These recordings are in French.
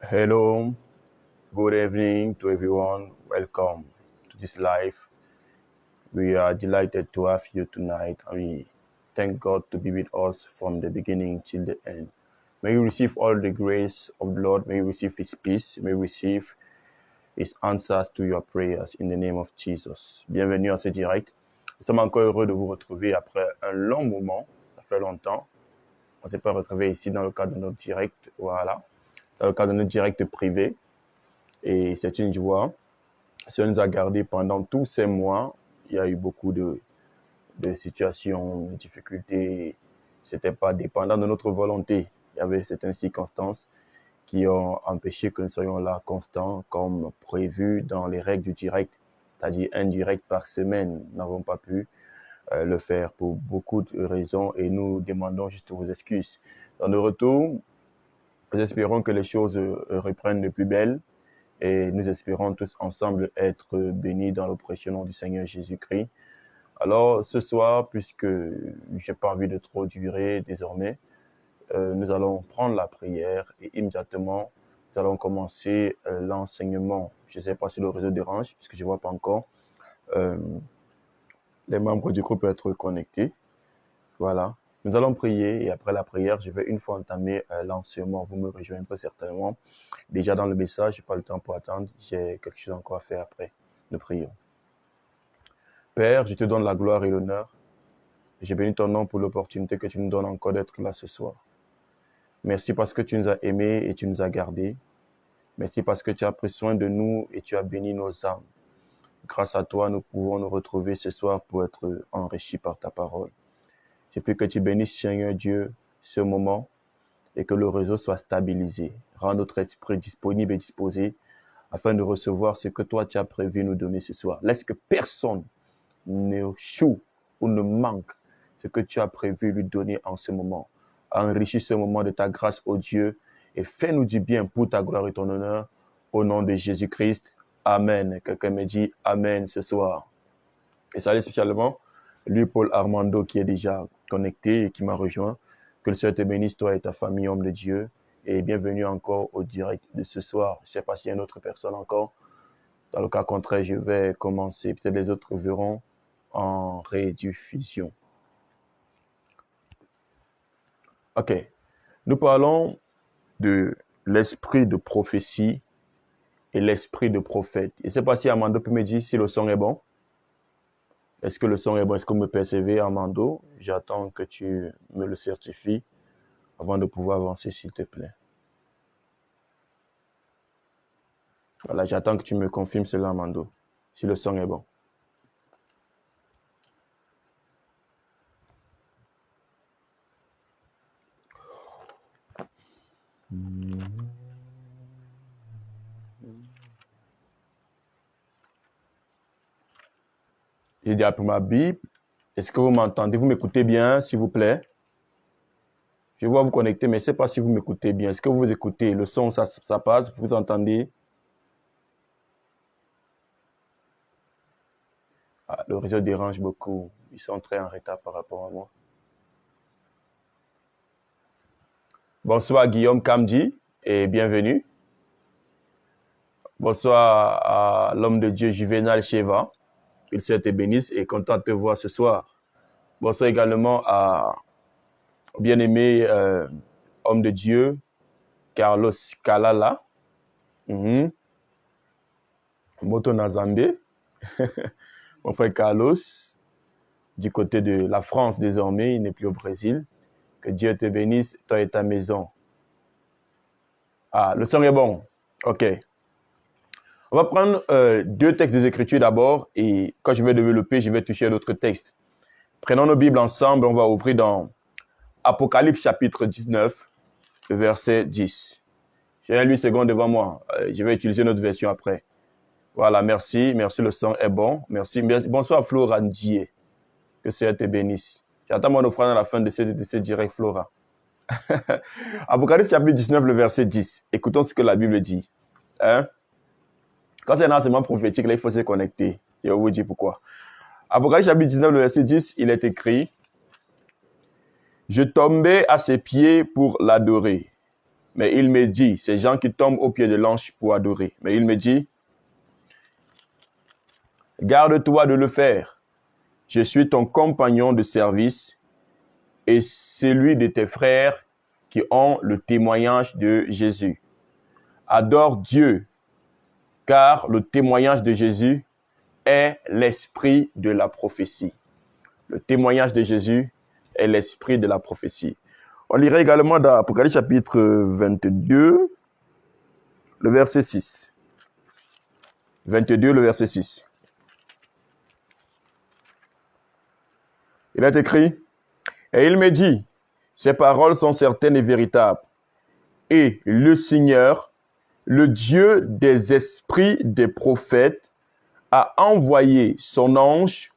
Hello, good evening to everyone. Welcome to this live. We are delighted to have you tonight, and we thank God to be with us from the beginning till the end. May you receive all the grace of the Lord. May you receive His peace. May you receive His answers to your prayers in the name of Jesus. Bienvenue à ce direct. Nous sommes encore heureux de vous retrouver après un long moment. Ça fait longtemps. On ne s'est pas retrouvé ici dans le cadre de notre direct. Voilà. Dans le cadre de notre direct privé. Et c'est une joie. Ça nous a gardés pendant tous ces mois. Il y a eu beaucoup de situations, de difficultés. Ce n'était pas dépendant de notre volonté. Il y avait certaines circonstances qui ont empêché que nous soyons là constants, comme prévu dans les règles du direct, c'est-à-dire un direct par semaine. Nous n'avons pas pu le faire pour beaucoup de raisons et nous demandons juste vos excuses. Dans le retour, nous espérons que les choses reprennent de plus belle. Et nous espérons tous ensemble être bénis dans le précieux nom du Seigneur Jésus-Christ. Alors, ce soir, puisque je n'ai pas envie de trop durer désormais, nous allons prendre la prière et immédiatement, nous allons commencer l'enseignement. Je ne sais pas si le réseau dérange, puisque je ne vois pas encore les membres du groupe être connectés. Voilà. Nous allons prier et après la prière, je vais une fois entamer l'enseignement. Vous me rejoindrez certainement. Déjà dans le message, je n'ai pas le temps pour attendre. J'ai quelque chose encore à faire après. Nous prions. Père, je te donne la gloire et l'honneur. Je bénis ton nom pour l'opportunité que tu nous donnes encore d'être là ce soir. Merci parce que tu nous as aimés et tu nous as gardés. Merci parce que tu as pris soin de nous et tu as béni nos âmes. Grâce à toi, nous pouvons nous retrouver ce soir pour être enrichis par ta parole. Je prie que tu bénisses, Seigneur Dieu, ce moment et que le réseau soit stabilisé. Rends notre esprit disponible et disposé afin de recevoir ce que toi tu as prévu nous donner ce soir. Laisse que personne n'échoue ou ne manque ce que tu as prévu lui donner en ce moment. Enrichis ce moment de ta grâce, ô Dieu, et fais-nous du bien pour ta gloire et ton honneur. Au nom de Jésus-Christ, Amen. Quelqu'un me dit Amen ce soir. Et salut spécialement lui, Paul Armando, qui est déjà connecté et qui m'a rejoint. Que le Seigneur te bénisse, toi et ta famille, homme de Dieu. Et bienvenue encore au direct de ce soir. Je ne sais pas s'il y a une autre personne encore. Dans le cas contraire, je vais commencer. Peut-être les autres verront en rediffusion. OK. Nous parlons de l'esprit de prophétie et l'esprit de prophète. Je ne sais pas si Armando peut me dire si le son est bon. Est-ce que le son est bon? Est-ce que vous me percevez, Armando? J'attends que tu me le certifies avant de pouvoir avancer, s'il te plaît. Voilà, j'attends que tu me confirmes cela, Armando, si le son est bon. J'ai dit après ma Bible. Est-ce que vous m'entendez? Vous m'écoutez bien, s'il vous plaît? Je vois vous connecter, mais je ne sais pas si vous m'écoutez bien. Est-ce que vous écoutez? Le son, ça passe? Vous entendez? Ah, le réseau dérange beaucoup. Ils sont très en retard par rapport à moi. Bonsoir Guillaume Kamdi et bienvenue. Bonsoir à l'homme de Dieu Juvenal Sheva. Il se te bénisse et content de te voir ce soir. Bonsoir également à bien-aimé homme de Dieu Carlos Kalala. Moto Nazambe. Mon frère Carlos, du côté de la France désormais, il n'est plus au Brésil. Que Dieu te bénisse, toi et ta maison. Ah, le son est bon. OK. On va prendre deux textes des Écritures d'abord et quand je vais développer, je vais toucher à d'autres textes. Prenons nos Bibles ensemble, on va ouvrir dans Apocalypse chapitre 19, verset 10. J'ai un 8 secondes devant moi. Je vais utiliser notre version après. Voilà, merci. Merci, le son est bon. Merci. Bonsoir, Flora Ndié. Que Seigneur te bénisse. J'attends mon offrande à la fin de ce direct, Flora. Apocalypse chapitre 19, le verset 10. Écoutons ce que la Bible dit. Hein? Quand c'est un enseignement prophétique, là, il faut se connecter. Je vais vous dire pourquoi. Apocalypse chapitre 19, le verset 10, il est écrit « Je tombais à ses pieds pour l'adorer. Mais il me dit, ces gens qui tombent au pied de l'ange pour adorer. Mais il me dit, garde-toi de le faire. Je suis ton compagnon de service et celui de tes frères qui ont le témoignage de Jésus. Adore Dieu, car le témoignage de Jésus est l'esprit de la prophétie. Le témoignage de Jésus est l'esprit de la prophétie. On lirait également dans Apocalypse chapitre 22, le verset 6. 22, le verset 6. Il est écrit, et il me dit, ces paroles sont certaines et véritables. Et le Seigneur, le Dieu des esprits des prophètes, a envoyé son ange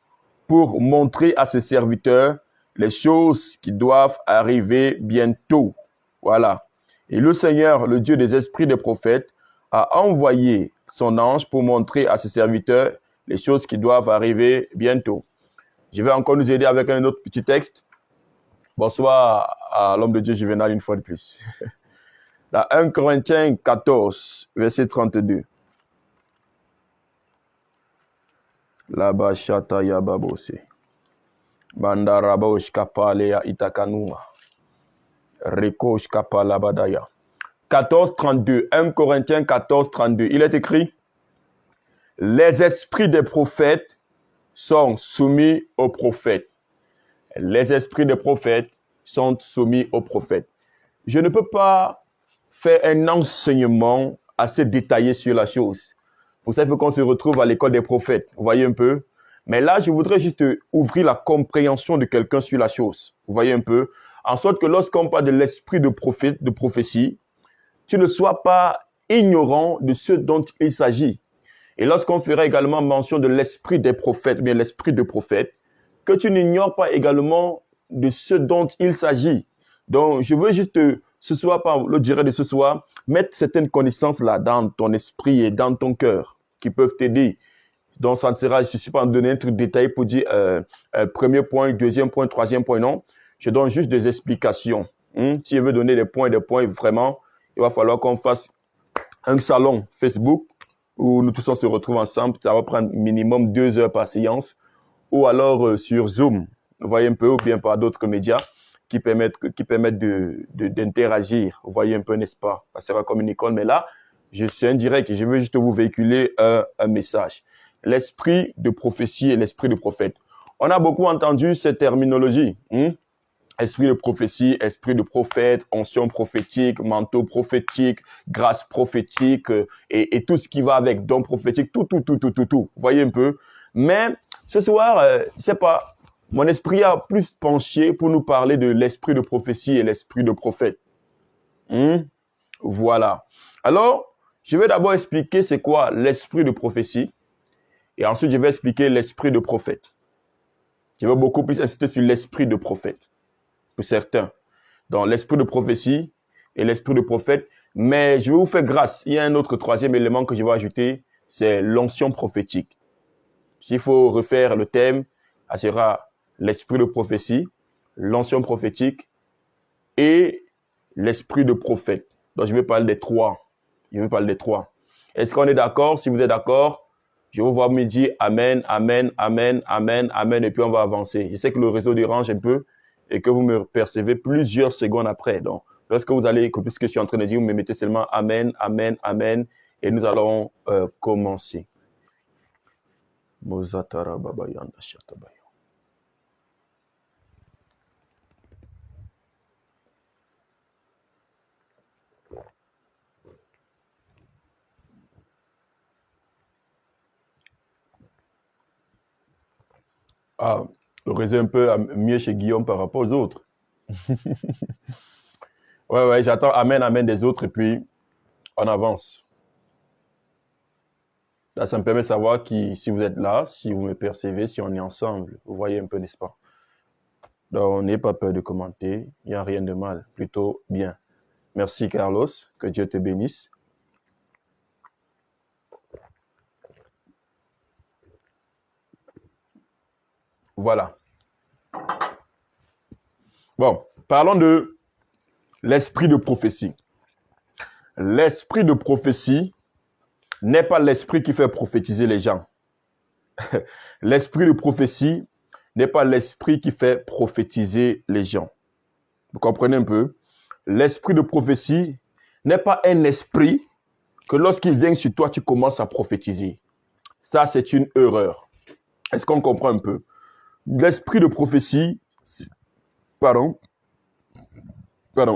pour montrer à ses serviteurs les choses qui doivent arriver bientôt. Voilà. Et le Seigneur, le Dieu des esprits des prophètes, a envoyé son ange pour montrer à ses serviteurs les choses qui doivent arriver bientôt. Je vais encore nous aider avec un autre petit texte. Bonsoir à l'homme de Dieu Juvenal une fois de plus. Dans 1 Corinthiens 14, verset 32. Là-bas, chata yababose. Bandarabosh kapalea itakanuma. Rekosh kapalabadaya. 14, 32. 1 Corinthiens 14, 32. Il est écrit, les esprits des prophètes sont soumis aux prophètes. Les esprits des prophètes sont soumis aux prophètes. Je ne peux pas faire un enseignement assez détaillé sur la chose. Pour ça, il faut qu'on se retrouve à l'école des prophètes. Vous voyez un peu? Mais là, je voudrais juste ouvrir la compréhension de quelqu'un sur la chose. Vous voyez un peu? En sorte que lorsqu'on parle de l'esprit de prophète, de prophétie, tu ne sois pas ignorant de ce dont il s'agit. Et lorsqu'on fera également mention de l'esprit des prophètes, bien l'esprit de prophète, que tu n'ignores pas également de ce dont il s'agit. Donc, je veux juste, ce soir, par le direct de ce soir, mettre certaines connaissances-là dans ton esprit et dans ton cœur qui peuvent t'aider. Donc, ça ne sera, je ne suis pas en donner un truc détaillé pour dire premier point, deuxième point, troisième point, non. Je donne juste des explications. Si je veux donner des points, vraiment, il va falloir qu'on fasse un salon Facebook où nous tous on se retrouve ensemble. Ça va prendre minimum 2 heures par séance. Ou alors sur Zoom, vous voyez un peu, ou bien par d'autres médias qui permettent d'interagir. Vous voyez un peu, n'est-ce pas? Ça sera comme une école, mais là, c'est un direct. Je veux juste vous véhiculer un message. L'esprit de prophétie et l'esprit de prophète. On a beaucoup entendu cette terminologie. Esprit de prophétie, esprit de prophète, onction prophétique, manteau prophétique, grâce prophétique et tout ce qui va avec don prophétique, tout. Vous voyez un peu? Mais ce soir, je sais pas, mon esprit a plus penché pour nous parler de l'esprit de prophétie et l'esprit de prophète. Voilà. Alors, je vais d'abord expliquer c'est quoi l'esprit de prophétie et ensuite je vais expliquer l'esprit de prophète. Je vais beaucoup plus insister sur l'esprit de prophète pour certains. Donc, l'esprit de prophétie et l'esprit de prophète. Mais je vais vous faire grâce. Il y a un autre troisième élément que je vais ajouter, c'est l'onction prophétique. S'il faut refaire le thème, ça sera l'esprit de prophétie, l'onction prophétique et l'esprit de prophète. Donc, je vais parler des trois. Est-ce qu'on est d'accord? Si vous êtes d'accord, je vais vous voir me dire Amen, Amen, Amen, Amen, Amen, et puis on va avancer. Je sais que le réseau dérange un peu et que vous me percevez plusieurs secondes après. Donc, lorsque vous allez écouter ce que je suis en train de dire, vous me mettez seulement Amen, Amen, Amen, et nous allons commencer. Mozatara Baba Yanda Shatabaya. Ah, le réseau un peu mieux chez Guillaume par rapport aux autres. Ouais, j'attends Amen, Amen des autres et puis on avance. Là, ça me permet de savoir si vous êtes là, si vous me percevez, si on est ensemble. Vous voyez un peu, n'est-ce pas? Donc, n'ayez pas peur de commenter. Il n'y a rien de mal. Plutôt bien. Merci, Carlos. Que Dieu te bénisse. Voilà. Bon, parlons de l'esprit de prophétie. L'esprit de prophétie n'est pas l'esprit qui fait prophétiser les gens. L'esprit de prophétie n'est pas l'esprit qui fait prophétiser les gens. Vous comprenez un peu? L'esprit de prophétie n'est pas un esprit que lorsqu'il vient sur toi, tu commences à prophétiser. Ça, c'est une erreur. Est-ce qu'on comprend un peu? L'esprit de prophétie,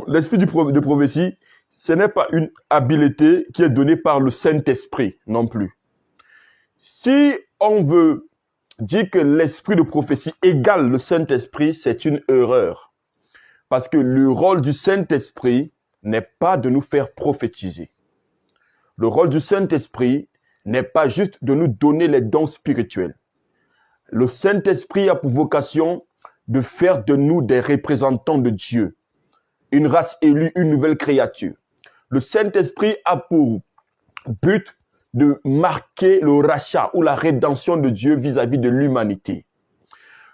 l'esprit de prophétie, ce n'est pas une habileté qui est donnée par le Saint-Esprit non plus. Si on veut dire que l'esprit de prophétie égale le Saint-Esprit, c'est une erreur. Parce que le rôle du Saint-Esprit n'est pas de nous faire prophétiser. Le rôle du Saint-Esprit n'est pas juste de nous donner les dons spirituels. Le Saint-Esprit a pour vocation de faire de nous des représentants de Dieu, une race élue, une nouvelle créature. Le Saint-Esprit a pour but de marquer le rachat ou la rédemption de Dieu vis-à-vis de l'humanité.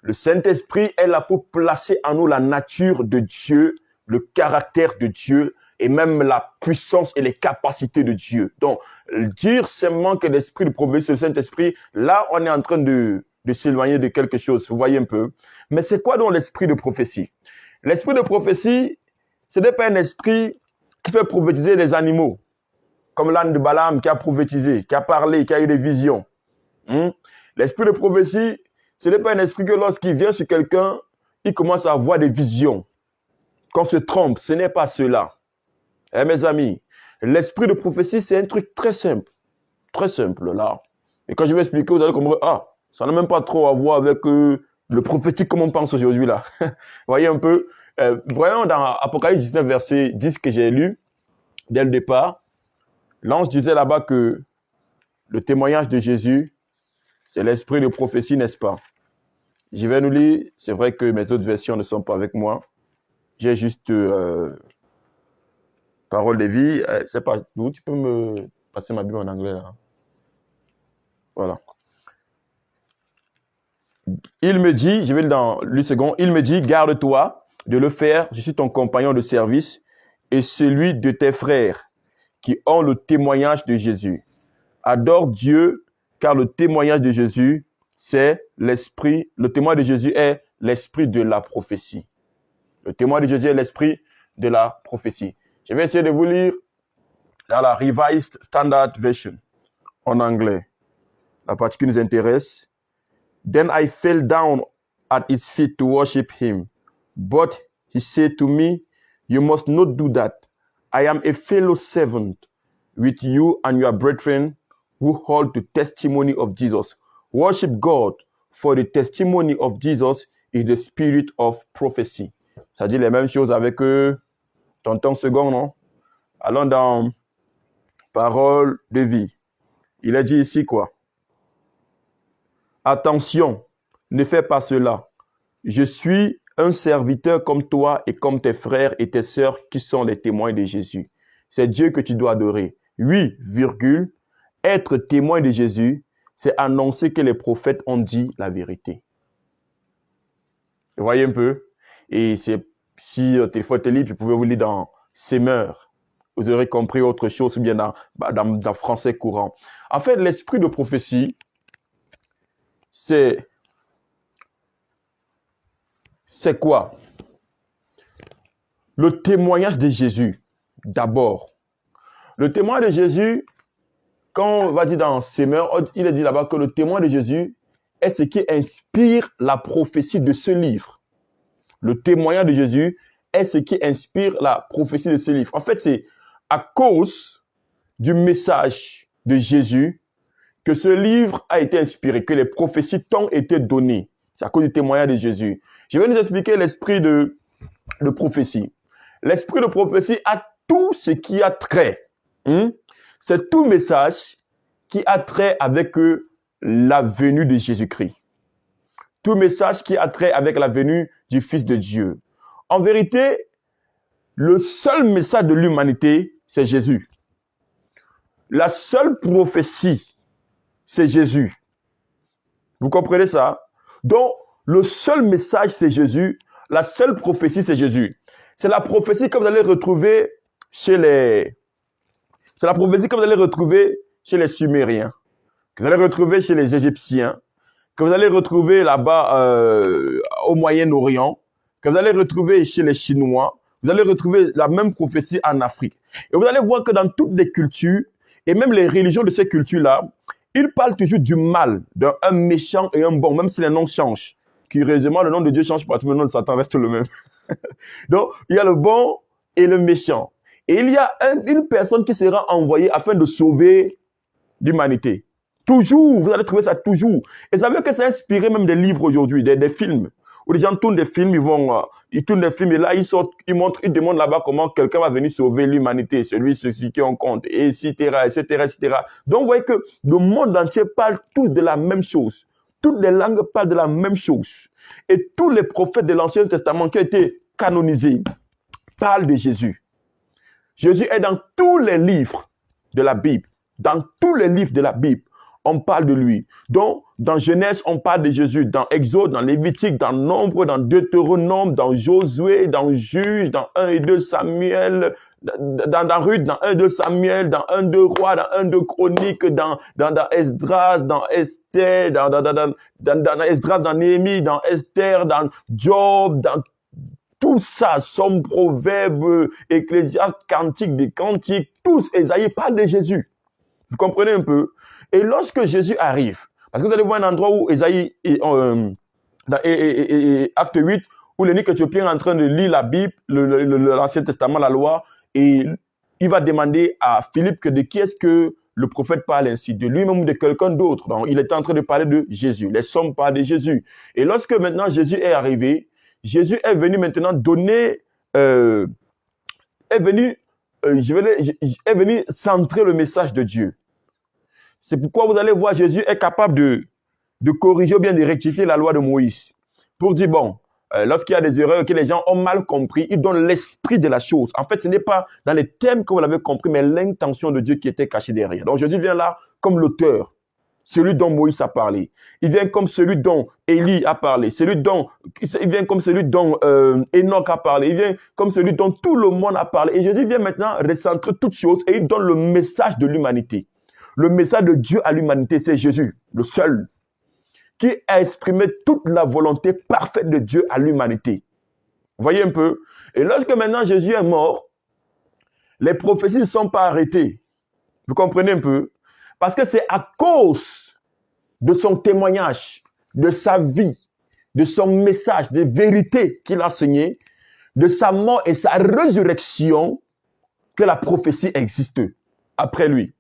Le Saint-Esprit est là pour placer en nous la nature de Dieu, le caractère de Dieu et même la puissance et les capacités de Dieu. Donc, dire seulement que l'esprit de prophétie, c'est le Saint-Esprit, là, on est en train de s'éloigner de quelque chose, vous voyez un peu. Mais c'est quoi donc l'esprit de prophétie? L'esprit de prophétie, ce n'est pas un esprit qui fait prophétiser les animaux, comme l'âne de Balaam qui a prophétisé, qui a parlé, qui a eu des visions. L'esprit de prophétie, ce n'est pas un esprit que lorsqu'il vient sur quelqu'un, il commence à avoir des visions. Qu'on se trompe, ce n'est pas cela. Eh, mes amis, l'esprit de prophétie, c'est un truc très simple là. Et quand je vais expliquer, vous allez comprendre, ça n'a même pas trop à voir avec le prophétique comme on pense aujourd'hui là. Vous voyez un peu, voyons dans Apocalypse 19, verset 10 que j'ai lu, dès le départ, l'ange disait là-bas que le témoignage de Jésus, c'est l'esprit de prophétie, n'est-ce pas? Je vais nous lire, c'est vrai que mes autres versions ne sont pas avec moi. J'ai juste parole de vie. C'est pas où tu peux me passer ma Bible en anglais là. Voilà. Il me dit, je vais dans le second, il me dit, garde-toi de le faire, je suis ton compagnon de service et celui de tes frères qui ont le témoignage de Jésus. Adore Dieu, car le témoignage de Jésus, c'est l'esprit, le témoin de Jésus est l'esprit de la prophétie. Le témoin de Jésus est l'esprit de la prophétie. Je vais essayer de vous lire dans la Revised Standard Version, en anglais. La partie qui nous intéresse. Then I fell down at his feet to worship him. But he said to me, you must not do that. I am a fellow servant with you and your brethren who hold the testimony of Jesus. Worship God, for the testimony of Jesus is the spirit of prophecy. Ça dit les mêmes choses avec tonton second, non? Allons dans parole de vie. Il a dit ici quoi? Attention, ne fais pas cela. Je suis un serviteur comme toi et comme tes frères et tes sœurs qui sont les témoins de Jésus. C'est Dieu que tu dois adorer. Oui, virgule, être témoin de Jésus, c'est annoncer que les prophètes ont dit la vérité. Vous voyez un peu? Et c'est, si téléphone est libre, je pouvais vous lire dans Semeur. Vous aurez compris autre chose, ou bien dans français courant. En fait, l'esprit de prophétie, c'est quoi? Le témoignage de Jésus, d'abord. Le témoin de Jésus, quand on va dire dans Semeur, il est dit là-bas que le témoin de Jésus est ce qui inspire la prophétie de ce livre. Le témoignage de Jésus est ce qui inspire la prophétie de ce livre. En fait, c'est à cause du message de Jésus que ce livre a été inspiré, que les prophéties t'ont été données. C'est à cause du témoignage de Jésus. Je vais nous expliquer l'esprit de prophétie. L'esprit de prophétie a tout ce qui a trait. C'est tout message qui a trait avec la venue de Jésus-Christ. Tout message qui a trait avec la venue du Fils de Dieu. En vérité, le seul message de l'humanité, c'est Jésus. La seule prophétie, c'est Jésus. Vous comprenez ça? Donc, le seul message, c'est Jésus. La seule prophétie, c'est Jésus. C'est la prophétie que vous allez retrouver chez C'est la prophétie que vous allez retrouver chez les Sumériens, que vous allez retrouver chez les Égyptiens, que vous allez retrouver là-bas au Moyen-Orient, que vous allez retrouver chez les Chinois. Vous allez retrouver la même prophétie en Afrique. Et vous allez voir que dans toutes les cultures, et même les religions de ces cultures-là, ils parlent toujours du mal, d'un méchant et un bon, même si les noms changent. Curieusement, le nom de Dieu change pas, tout le nom de Satan reste le même. Donc, il y a le bon et le méchant. Et il y a une personne qui sera envoyée afin de sauver l'humanité. Toujours, vous allez trouver ça toujours. Et ça veut que ça a inspiré même des livres aujourd'hui, des films. Où les gens tournent des films, ils tournent des films et là, ils demandent là-bas comment quelqu'un va venir sauver l'humanité, ceci qui en compte, etc., etc., etc. Donc, vous voyez que le monde entier parle tous de la même chose. Toutes les langues parlent de la même chose. Et tous les prophètes de l'Ancien Testament qui ont été canonisés parlent de Jésus. Jésus est dans tous les livres de la Bible. Dans tous les livres de la Bible, on parle de lui. Donc, dans Genèse, on parle de Jésus. Dans Exode, dans Lévitique, dans Nombre, dans Deutéronome, dans Josué, dans Juge, dans 1 et 2 Samuel, dans Ruth, dans 1 et 2 Samuel, dans 1 2 Rois, dans 1 2 Chroniques, dans Esdras, dans Esther, dans Esdras, dans Néhémie, dans Esther, dans Job, dans tout ça, Somme, Proverbes, Ecclésiaste, Cantique des Cantiques, tous, Ésaïe parle de Jésus. Vous comprenez un peu? Et lorsque Jésus arrive, parce que vous allez voir un endroit où Ésaïe, dans Acte 8, où l'évêque éthiopien est en train de lire la Bible, l'Ancien Testament, la loi, et il va demander à Philippe que de qui est-ce que le prophète parle ainsi, de lui-même ou de quelqu'un d'autre. Donc, il était en train de parler de Jésus. Les sommes parlent de Jésus. Et lorsque maintenant Jésus est arrivé, Jésus est venu maintenant donner, est venu centrer le message de Dieu. C'est pourquoi vous allez voir Jésus est capable de corriger ou bien de rectifier la loi de Moïse. Pour dire, bon, lorsqu'il y a des erreurs que les gens ont mal compris, il donne l'esprit de la chose. En fait, ce n'est pas dans les thèmes que vous l'avez compris, mais l'intention de Dieu qui était cachée derrière. Donc Jésus vient là comme l'auteur, celui dont Moïse a parlé. Il vient comme celui dont Élie a parlé. Il vient comme celui dont Enoch a parlé. Il vient comme celui dont tout le monde a parlé. Et Jésus vient maintenant recentrer toutes choses et il donne le message de l'humanité. Le message de Dieu à l'humanité, c'est Jésus, le seul, qui a exprimé toute la volonté parfaite de Dieu à l'humanité. Vous voyez un peu? Et lorsque maintenant Jésus est mort, les prophéties ne sont pas arrêtées. Vous comprenez un peu? Parce que c'est à cause de son témoignage, de sa vie, de son message, des vérités qu'il a enseignées, de sa mort et sa résurrection, que la prophétie existe après lui.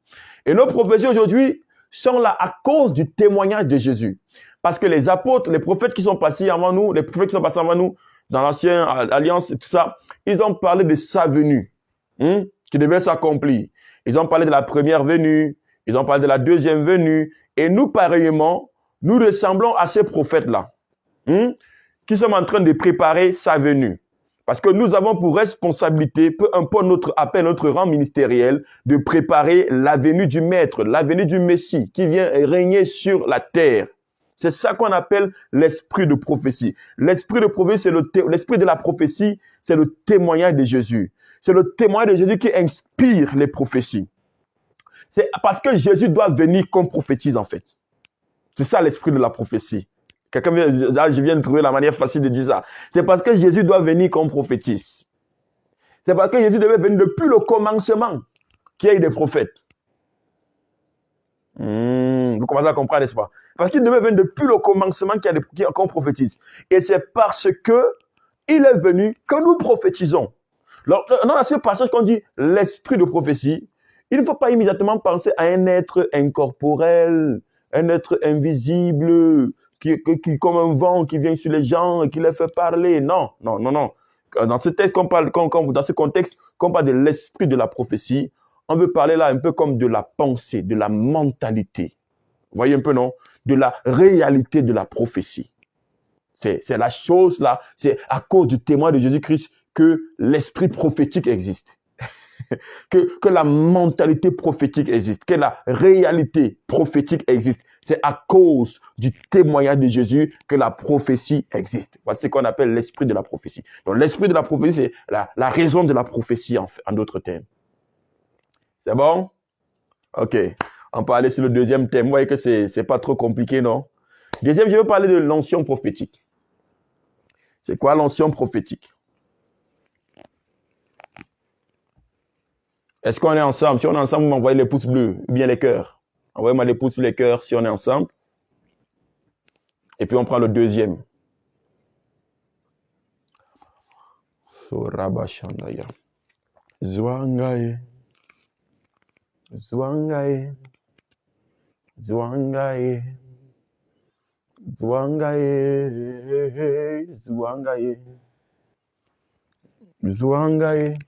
Et nos prophéties aujourd'hui sont là à cause du témoignage de Jésus. Parce que les apôtres, les prophètes qui sont passés avant nous, les prophètes qui sont passés avant nous, dans l'ancienne alliance et tout ça, ils ont parlé de sa venue, qui devait s'accomplir. Ils ont parlé de la première venue, ils ont parlé de la deuxième venue. Et nous, pareillement, nous ressemblons à ces prophètes-là, qui sont en train de préparer sa venue. Parce que nous avons pour responsabilité, peu importe notre appel, notre rang ministériel, de préparer la venue du Maître, la venue du Messie qui vient régner sur la terre. C'est ça qu'on appelle l'esprit de prophétie. L'esprit de prophétie, l'esprit de la prophétie, c'est le témoignage de Jésus. C'est le témoignage de Jésus qui inspire les prophéties. C'est parce que Jésus doit venir qu'on prophétise en fait. C'est ça l'esprit de la prophétie. Je viens de trouver la manière facile de dire ça. C'est parce que Jésus doit venir qu'on prophétise. C'est parce que Jésus devait venir depuis le commencement qu'il y a eu des prophètes. Vous commencez à comprendre, n'est-ce pas? Parce qu'il devait venir depuis le commencement qu'on prophétise. Et c'est parce que il est venu que nous prophétisons. Alors, dans ce passage qu'on dit l'esprit de prophétie, il ne faut pas immédiatement penser à un être incorporel, un être invisible, qui comme un vent qui vient sur les gens et qui les fait parler. Non. Dans ce texte, dans ce contexte, quand on parle de l'esprit de la prophétie, on veut parler là un peu comme de la pensée, de la mentalité. Vous voyez un peu, non? De la réalité de la prophétie. C'est la chose là, c'est à cause du témoin de Jésus-Christ que l'esprit prophétique existe. que la mentalité prophétique existe, que la réalité prophétique existe. C'est à cause du témoignage de Jésus que la prophétie existe. Voici ce qu'on appelle l'esprit de la prophétie. Donc l'esprit de la prophétie, c'est la raison de la prophétie en d'autres termes. C'est bon? Ok. On peut aller sur le deuxième thème. Vous voyez que c'est pas trop compliqué, non? Deuxième, je veux parler de l'onction prophétique. C'est quoi l'onction prophétique? Est-ce qu'on est ensemble? Si on est ensemble, vous m'envoyez les pouces bleus ou bien les cœurs. Envoyez-moi les pouces ou les cœurs si on est ensemble. Et puis on prend le deuxième. Sorabashandaya. Zwangaye. Zwangaye. Zwangaye. Zwangaye. Zwangaye. Zwangaye.